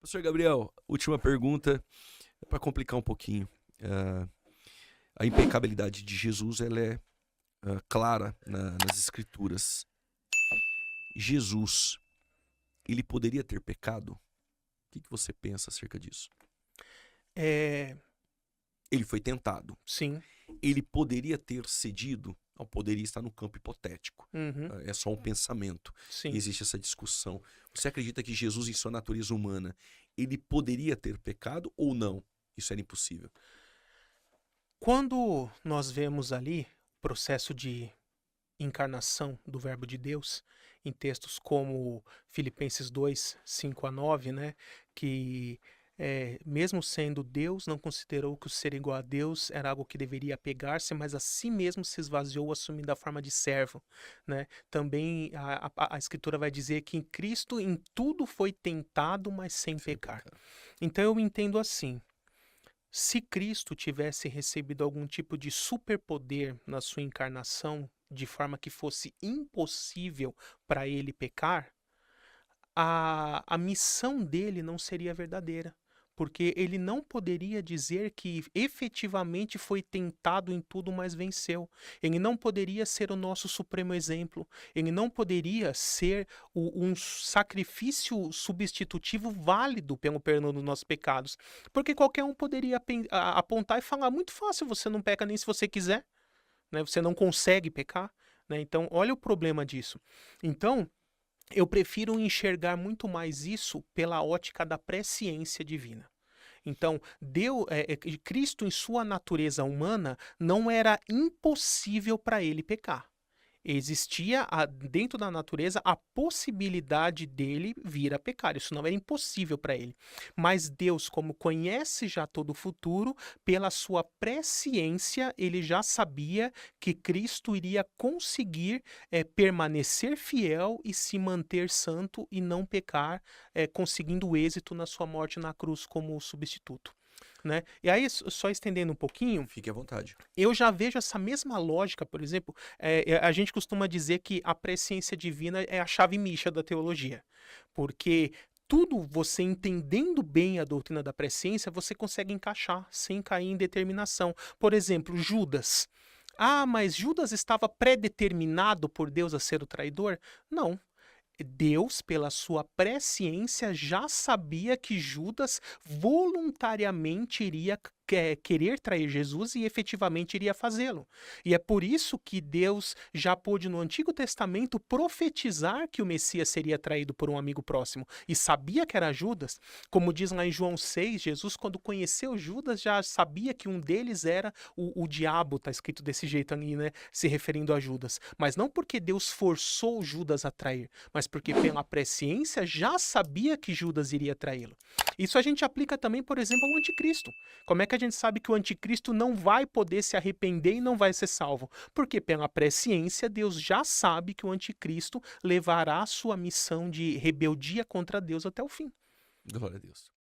Pastor Gabriel, última pergunta, para complicar um pouquinho. A impecabilidade de Jesus ela é clara nas Escrituras. Jesus, ele poderia ter pecado? O que você pensa acerca disso? Ele foi tentado. Sim. Ele poderia ter cedido? Não, poderia estar no campo hipotético. Uhum. É só um pensamento. Sim. Existe essa discussão. Você acredita que Jesus, em sua natureza humana, ele poderia ter pecado ou não? Isso era impossível. Quando nós vemos ali o processo de encarnação do Verbo de Deus, em textos como Filipenses 2, 5-9, né, que mesmo sendo Deus, não considerou que o ser igual a Deus era algo que deveria apegar-se, mas a si mesmo se esvaziou, assumindo a forma de servo, né? Também a Escritura vai dizer que em Cristo em tudo foi tentado, mas sem pecar. Então eu entendo assim: se Cristo tivesse recebido algum tipo de superpoder na sua encarnação, de forma que fosse impossível para ele pecar, a missão dele não seria verdadeira, porque ele não poderia dizer que efetivamente foi tentado em tudo, mas venceu. Ele não poderia ser o nosso supremo exemplo. Ele não poderia ser um sacrifício substitutivo válido pelo perdão dos nossos pecados, porque qualquer um poderia apontar e falar: muito fácil, você não peca nem se você quiser, né? Você não consegue pecar, né? Então, olha o problema disso. Então, eu prefiro enxergar muito mais isso pela ótica da presciência divina. Então, Cristo, em sua natureza humana, não era impossível para ele pecar. Existia dentro da natureza a possibilidade dele vir a pecar. Isso não era impossível para ele. Mas Deus, como conhece já todo o futuro, pela sua presciência, ele já sabia que Cristo iria conseguir permanecer fiel e se manter santo e não pecar, conseguindo êxito na sua morte na cruz como substituto. Né? E aí, só estendendo um pouquinho... Fique à vontade. Eu já vejo essa mesma lógica, por exemplo, a gente costuma dizer que a presciência divina é a chave micha da teologia, porque tudo você entendendo bem a doutrina da presciência, você consegue encaixar sem cair em determinação. Por exemplo, Judas. Ah, mas Judas estava predeterminado por Deus a ser o traidor? Não. Deus, pela sua presciência, já sabia que Judas voluntariamente iria querer trair Jesus e efetivamente iria fazê-lo. E é por isso que Deus já pôde no Antigo Testamento profetizar que o Messias seria traído por um amigo próximo e sabia que era Judas. Como diz lá em João 6, Jesus, quando conheceu Judas, já sabia que um deles era o diabo, está escrito desse jeito ali, né, se referindo a Judas. Mas não porque Deus forçou Judas a trair, mas porque pela presciência já sabia que Judas iria traí-lo. Isso a gente aplica também, por exemplo, ao anticristo. Como é que a gente sabe que o anticristo não vai poder se arrepender e não vai ser salvo? Porque pela presciência Deus já sabe que o anticristo levará a sua missão de rebeldia contra Deus até o fim. Glória a Deus.